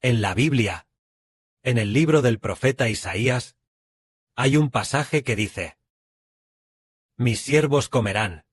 En la Biblia, en el libro del profeta Isaías, hay un pasaje que dice: Mis siervos comerán,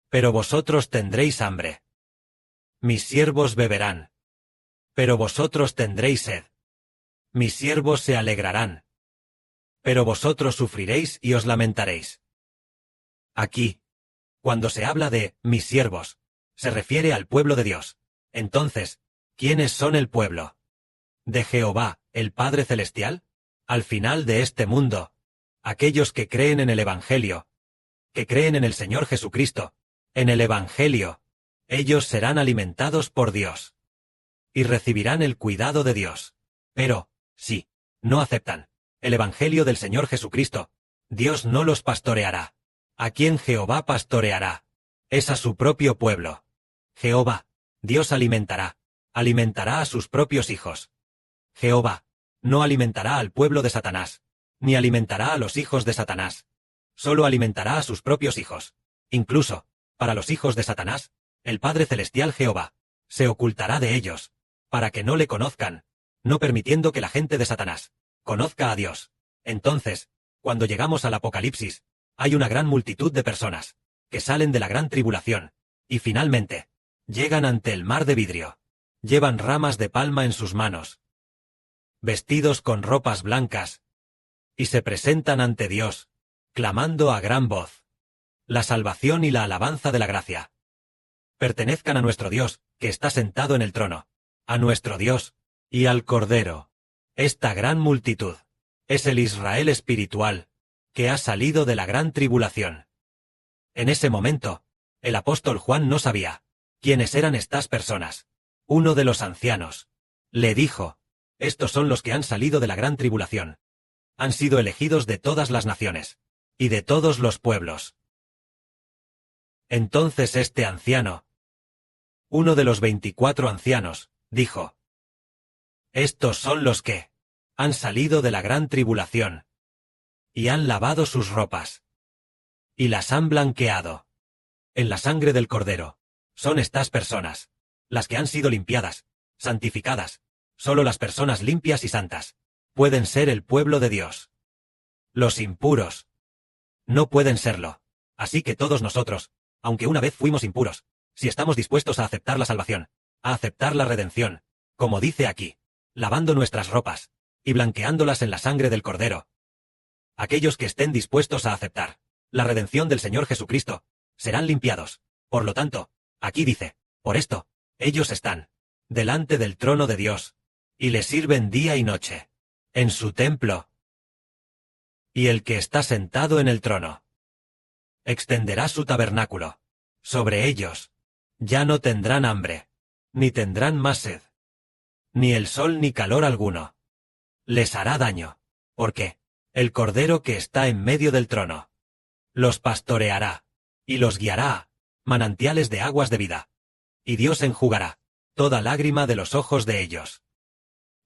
pero vosotros tendréis hambre. Mis siervos beberán, pero vosotros tendréis sed. Mis siervos se alegrarán, pero vosotros sufriréis y os lamentaréis. Aquí, cuando se habla de mis siervos, se refiere al pueblo de Dios. Entonces, ¿quiénes son el pueblo de Jehová, el Padre Celestial? Al final de este mundo, aquellos que creen en el Evangelio, que creen en el Señor Jesucristo, en el Evangelio, ellos serán alimentados por Dios y recibirán el cuidado de Dios. Pero, si no aceptan el Evangelio del Señor Jesucristo, Dios no los pastoreará. ¿A quién Jehová pastoreará? Es a su propio pueblo. Jehová, Dios alimentará a sus propios hijos. Jehová no alimentará al pueblo de Satanás, ni alimentará a los hijos de Satanás. Solo alimentará a sus propios hijos. Incluso, para los hijos de Satanás, el Padre Celestial Jehová se ocultará de ellos, para que no le conozcan, no permitiendo que la gente de Satanás conozca a Dios. Entonces, cuando llegamos al Apocalipsis, hay una gran multitud de personas que salen de la gran tribulación, y finalmente, llegan ante el mar de vidrio. Llevan ramas de palma en sus manos, vestidos con ropas blancas, y se presentan ante Dios, clamando a gran voz: la salvación y la alabanza de la gracia pertenezcan a nuestro Dios, que está sentado en el trono, a nuestro Dios, y al Cordero. Esta gran multitud es el Israel espiritual, que ha salido de la gran tribulación. En ese momento, el apóstol Juan no sabía quiénes eran estas personas. Uno de los ancianos le dijo: estos son los que han salido de la gran tribulación. Han sido elegidos de todas las naciones y de todos los pueblos. Entonces este anciano, uno de los 24 ancianos, dijo: estos son los que han salido de la gran tribulación y han lavado sus ropas y las han blanqueado en la sangre del Cordero. Son estas personas las que han sido limpiadas, santificadas. Solo las personas limpias y santas pueden ser el pueblo de Dios. Los impuros no pueden serlo. Así que todos nosotros, aunque una vez fuimos impuros, si estamos dispuestos a aceptar la salvación, a aceptar la redención, como dice aquí, lavando nuestras ropas y blanqueándolas en la sangre del Cordero, aquellos que estén dispuestos a aceptar la redención del Señor Jesucristo serán limpiados. Por lo tanto, aquí dice: por esto, ellos están delante del trono de Dios, y le sirven día y noche, en su templo. Y el que está sentado en el trono extenderá su tabernáculo sobre ellos. Ya no tendrán hambre, ni tendrán más sed, ni el sol ni calor alguno les hará daño, porque el Cordero que está en medio del trono los pastoreará, y los guiará a manantiales de aguas de vida, y Dios enjugará toda lágrima de los ojos de ellos.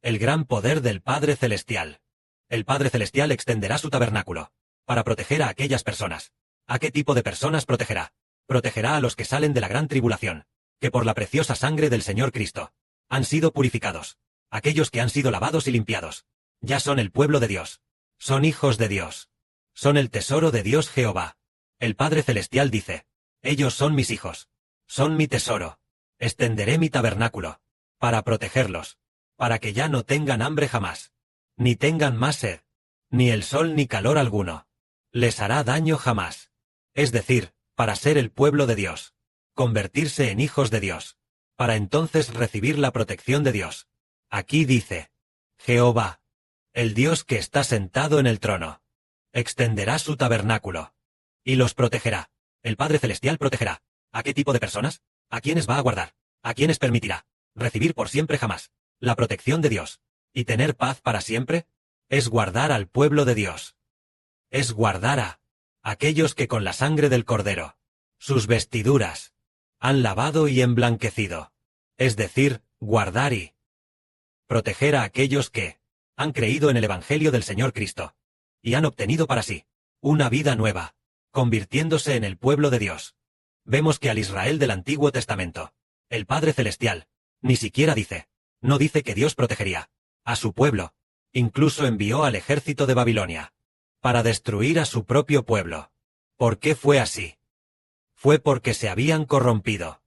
El gran poder del Padre Celestial. El Padre Celestial extenderá su tabernáculo para proteger a aquellas personas. ¿A qué tipo de personas protegerá? Protegerá a los que salen de la gran tribulación, que por la preciosa sangre del Señor Cristo han sido purificados. Aquellos que han sido lavados y limpiados ya son el pueblo de Dios. Son hijos de Dios. Son el tesoro de Dios Jehová. El Padre Celestial dice: ellos son mis hijos. Son mi tesoro. Extenderé mi tabernáculo para protegerlos, para que ya no tengan hambre jamás, ni tengan más sed, ni el sol ni calor alguno les hará daño jamás. Es decir, para ser el pueblo de Dios, convertirse en hijos de Dios, para entonces recibir la protección de Dios. Aquí dice: Jehová, el Dios que está sentado en el trono, extenderá su tabernáculo y los protegerá. El Padre Celestial protegerá. ¿A qué tipo de personas? ¿A quiénes va a guardar? ¿A quiénes permitirá recibir por siempre jamás la protección de Dios y tener paz para siempre? Es guardar al pueblo de Dios. Es guardar a aquellos que con la sangre del Cordero, sus vestiduras, han lavado y emblanquecido. Es decir, guardar y proteger a aquellos que han creído en el Evangelio del Señor Cristo y han obtenido para sí una vida nueva, convirtiéndose en el pueblo de Dios. Vemos que al Israel del Antiguo Testamento, el Padre Celestial ni siquiera dice: No dice que Dios protegería a su pueblo. Incluso envió al ejército de Babilonia para destruir a su propio pueblo. ¿Por qué fue así? Fue porque se habían corrompido.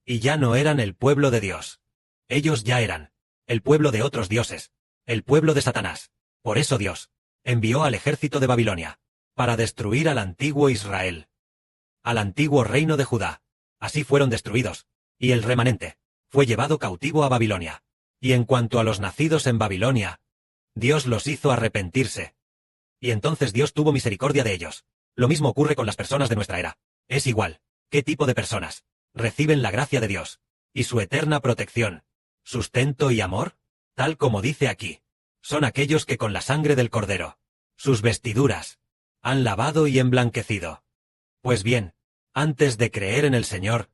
Y ya no eran el pueblo de Dios. Ellos ya eran el pueblo de otros dioses, el pueblo de Satanás. Por eso Dios envió al ejército de Babilonia para destruir al antiguo Israel, al antiguo reino de Judá. Así fueron destruidos, y el remanente fue llevado cautivo a Babilonia. Y en cuanto a los nacidos en Babilonia, Dios los hizo arrepentirse. Y entonces Dios tuvo misericordia de ellos. Lo mismo ocurre con las personas de nuestra era. Es igual. ¿Qué tipo de personas reciben la gracia de Dios y su eterna protección, sustento y amor? Tal como dice aquí, son aquellos que con la sangre del Cordero, sus vestiduras, han lavado y emblanquecido. Pues bien, antes de creer en el Señor,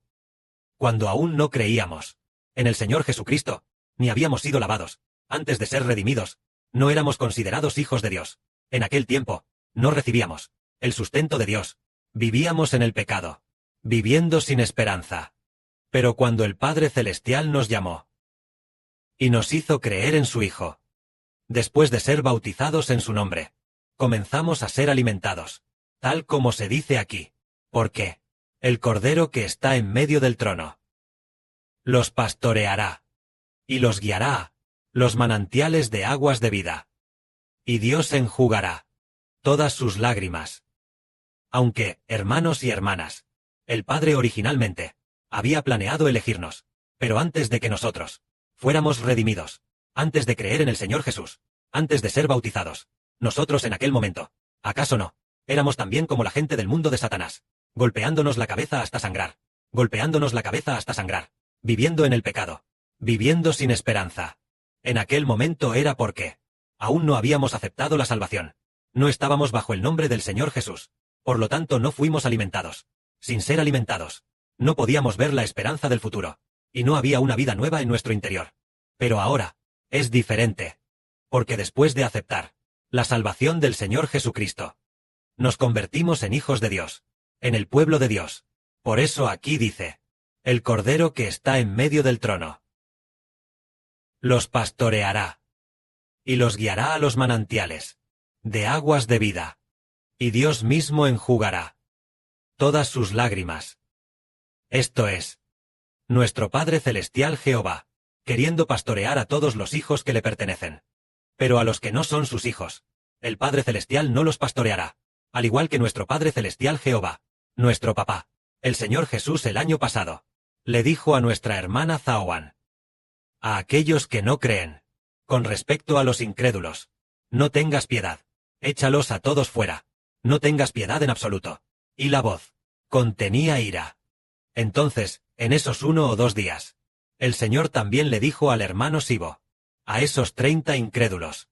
cuando aún no creíamos en el Señor Jesucristo, ni habíamos sido lavados, antes de ser redimidos, no éramos considerados hijos de Dios. En aquel tiempo, no recibíamos el sustento de Dios. Vivíamos en el pecado, viviendo sin esperanza. Pero cuando el Padre Celestial nos llamó y nos hizo creer en su Hijo, después de ser bautizados en su nombre, comenzamos a ser alimentados, tal como se dice aquí, porque el Cordero que está en medio del trono los pastoreará y los guiará a los manantiales de aguas de vida. Y Dios enjugará todas sus lágrimas. Aunque, hermanos y hermanas, el Padre originalmente había planeado elegirnos, pero antes de que nosotros fuéramos redimidos, antes de creer en el Señor Jesús, antes de ser bautizados, nosotros en aquel momento, ¿acaso no? Éramos también como la gente del mundo de Satanás, golpeándonos la cabeza hasta sangrar, golpeándonos la cabeza hasta sangrar, viviendo en el pecado, viviendo sin esperanza. En aquel momento era porque aún no habíamos aceptado la salvación. No estábamos bajo el nombre del Señor Jesús. Por lo tanto no fuimos alimentados. Sin ser alimentados, no podíamos ver la esperanza del futuro. Y no había una vida nueva en nuestro interior. Pero ahora, es diferente. Porque después de aceptar la salvación del Señor Jesucristo, nos convertimos en hijos de Dios, en el pueblo de Dios. Por eso aquí dice, el Cordero que está en medio del trono los pastoreará y los guiará a los manantiales de aguas de vida. Y Dios mismo enjugará todas sus lágrimas. Esto es, nuestro Padre Celestial Jehová, queriendo pastorear a todos los hijos que le pertenecen. Pero a los que no son sus hijos, el Padre Celestial no los pastoreará, al igual que nuestro Padre Celestial Jehová, nuestro Papá, el Señor Jesús el año pasado, le dijo a nuestra hermana Zaoan, a aquellos que no creen, con respecto a los incrédulos, no tengas piedad, échalos a todos fuera, no tengas piedad en absoluto. Y la voz contenía ira. Entonces, en esos 1 o 2 días, el Señor también le dijo al hermano Sibo, a esos 30 incrédulos,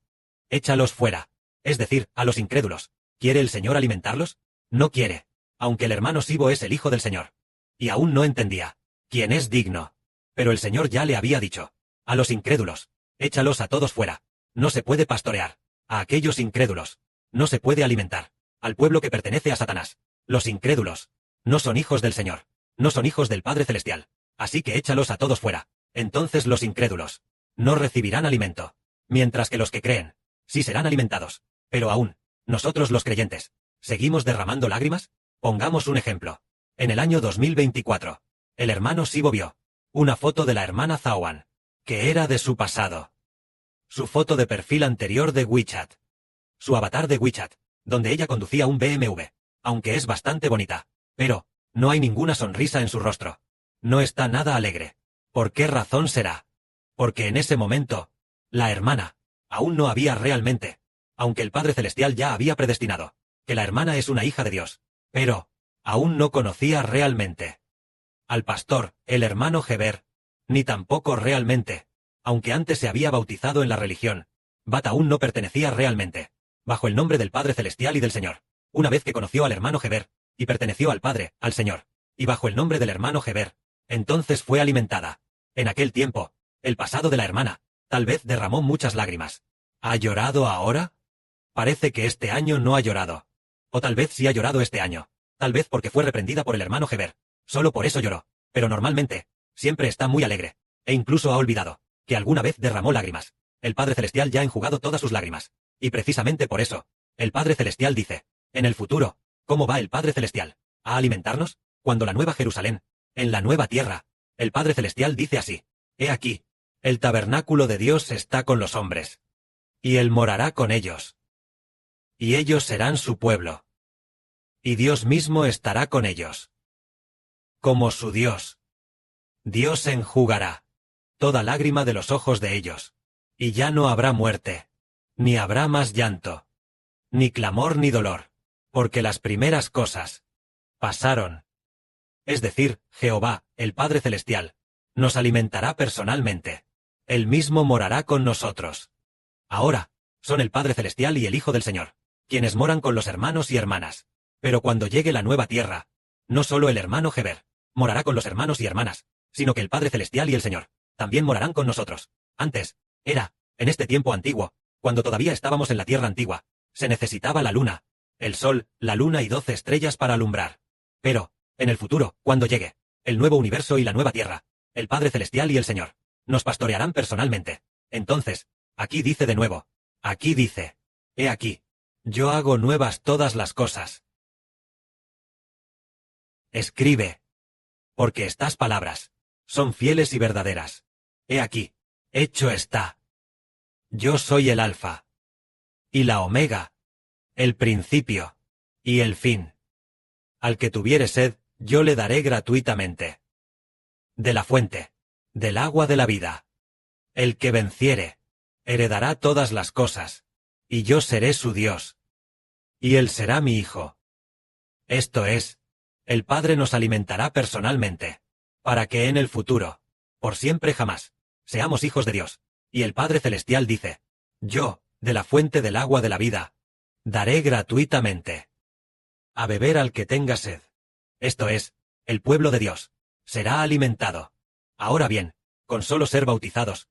échalos fuera, es decir, a los incrédulos. ¿Quiere el Señor alimentarlos? No quiere, aunque el hermano Sibo es el Hijo del Señor. Y aún no entendía quién es digno. Pero el Señor ya le había dicho, a los incrédulos, échalos a todos fuera. No se puede pastorear a aquellos incrédulos. No se puede alimentar al pueblo que pertenece a Satanás. Los incrédulos no son hijos del Señor, no son hijos del Padre Celestial. Así que échalos a todos fuera. Entonces los incrédulos no recibirán alimento, mientras que los que creen sí serán alimentados. Pero aún, nosotros los creyentes, ¿seguimos derramando lágrimas? Pongamos un ejemplo. En el año 2024, el hermano Sibo vio una foto de la hermana Zaoan, que era de su pasado. Su foto de perfil anterior de WeChat. Su avatar de WeChat, donde ella conducía un BMW, aunque es bastante bonita. Pero, no hay ninguna sonrisa en su rostro. No está nada alegre. ¿Por qué razón será? Porque en ese momento, la hermana, aún no había realmente, aunque el Padre Celestial ya había predestinado, que la hermana es una hija de Dios, pero, aún no conocía realmente al pastor, el hermano Heber, ni tampoco realmente, aunque antes se había bautizado en la religión, Bat aún no pertenecía realmente, bajo el nombre del Padre Celestial y del Señor. Una vez que conoció al hermano Heber, y perteneció al Padre, al Señor, y bajo el nombre del hermano Heber, entonces fue alimentada. En aquel tiempo, el pasado de la hermana, tal vez derramó muchas lágrimas. ¿Ha llorado ahora? Parece que este año no ha llorado. O tal vez sí ha llorado este año. Tal vez porque fue reprendida por el hermano Heber. Solo por eso lloró. Pero normalmente, siempre está muy alegre. E incluso ha olvidado que alguna vez derramó lágrimas. El Padre Celestial ya ha enjugado todas sus lágrimas. Y precisamente por eso, el Padre Celestial dice, en el futuro, ¿cómo va el Padre Celestial? ¿A alimentarnos? Cuando la nueva Jerusalén, en la nueva tierra, el Padre Celestial dice así, he aquí, el tabernáculo de Dios está con los hombres. Y Él morará con ellos. Y ellos serán su pueblo. Y Dios mismo estará con ellos. Como su Dios. Dios enjugará toda lágrima de los ojos de ellos. Y ya no habrá muerte, ni habrá más llanto, ni clamor ni dolor, porque las primeras cosas pasaron. Es decir, Jehová, el Padre Celestial, nos alimentará personalmente. Él mismo morará con nosotros. Ahora, son el Padre Celestial y el Hijo del Señor, quienes moran con los hermanos y hermanas. Pero cuando llegue la nueva tierra, no solo el hermano Heber morará con los hermanos y hermanas, sino que el Padre Celestial y el Señor también morarán con nosotros. Antes, en este tiempo antiguo, cuando todavía estábamos en la tierra antigua, se necesitaba la luna, el sol, la luna y 12 estrellas para alumbrar. Pero, en el futuro, cuando llegue el nuevo universo y la nueva tierra, el Padre Celestial y el Señor nos pastorearán personalmente. Entonces, aquí dice de nuevo, aquí dice, he aquí, yo hago nuevas todas las cosas. Escribe, porque estas palabras son fieles y verdaderas. He aquí, hecho está. Yo soy el Alfa y la Omega, el principio y el fin. Al que tuviere sed, yo le daré gratuitamente de la fuente, del agua de la vida. El que venciere, heredará todas las cosas, y yo seré su Dios, y él será mi hijo. Esto es, el Padre nos alimentará personalmente, para que en el futuro, por siempre jamás, seamos hijos de Dios. Y el Padre Celestial dice, yo, de la fuente del agua de la vida, daré gratuitamente a beber al que tenga sed. Esto es, el pueblo de Dios será alimentado. Ahora bien, con solo ser bautizados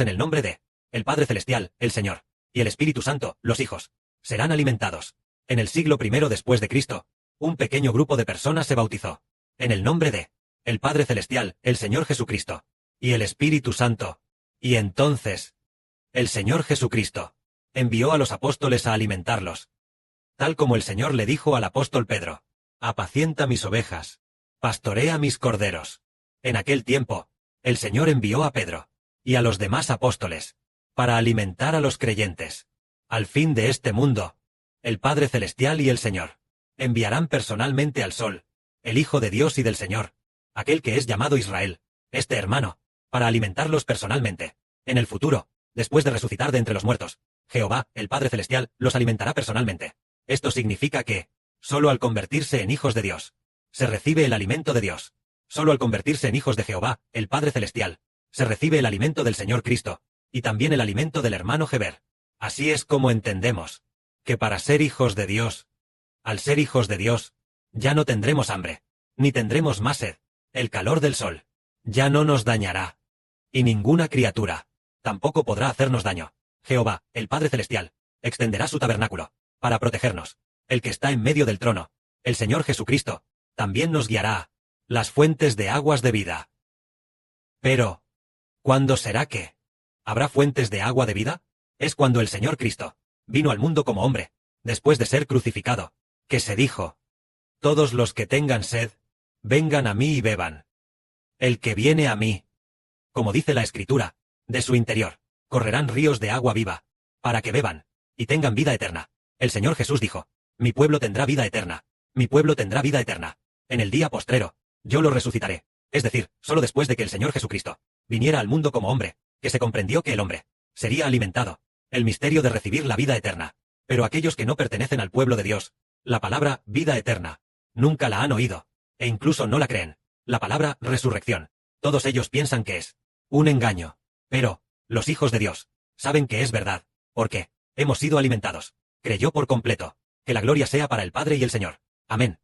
en el nombre de el Padre Celestial, el Señor, y el Espíritu Santo, los hijos, serán alimentados. En el siglo I después de Cristo, un pequeño grupo de personas se bautizó, en el nombre de el Padre Celestial, el Señor Jesucristo, y el Espíritu Santo. Y entonces, el Señor Jesucristo envió a los apóstoles a alimentarlos. Tal como el Señor le dijo al apóstol Pedro, apacienta mis ovejas, pastorea mis corderos. En aquel tiempo, el Señor envió a Pedro y a los demás apóstoles para alimentar a los creyentes. Al fin de este mundo, el Padre Celestial y el Señor enviarán personalmente al Sol, el Hijo de Dios y del Señor, aquel que es llamado Israel, este hermano, para alimentarlos personalmente. En el futuro, después de resucitar de entre los muertos, Jehová, el Padre Celestial, los alimentará personalmente. Esto significa que, solo al convertirse en hijos de Dios, se recibe el alimento de Dios. Solo al convertirse en hijos de Jehová, el Padre Celestial, se recibe el alimento del Señor Cristo, y también el alimento del hermano Heber. Así es como entendemos que para ser hijos de Dios, al ser hijos de Dios, ya no tendremos hambre, ni tendremos más sed. El calor del sol ya no nos dañará, y ninguna criatura tampoco podrá hacernos daño. Jehová, el Padre Celestial, extenderá su tabernáculo para protegernos. El que está en medio del trono, el Señor Jesucristo, también nos guiará a las fuentes de aguas de vida. Pero, ¿cuándo será que habrá fuentes de agua de vida? Es cuando el Señor Cristo vino al mundo como hombre, después de ser crucificado, que se dijo, todos los que tengan sed, vengan a mí y beban. El que viene a mí, como dice la Escritura, de su interior correrán ríos de agua viva, para que beban y tengan vida eterna. El Señor Jesús dijo, mi pueblo tendrá vida eterna, mi pueblo tendrá vida eterna. En el día postrero, yo lo resucitaré. Es decir, solo después de que el Señor Jesucristo viniera al mundo como hombre, que se comprendió que el hombre sería alimentado, el misterio de recibir la vida eterna. Pero aquellos que no pertenecen al pueblo de Dios, la palabra vida eterna, nunca la han oído, e incluso no la creen. La palabra resurrección, todos ellos piensan que es un engaño. Pero, los hijos de Dios saben que es verdad, porque hemos sido alimentados. Creyó por completo. Que la gloria sea para el Padre y el Señor. Amén.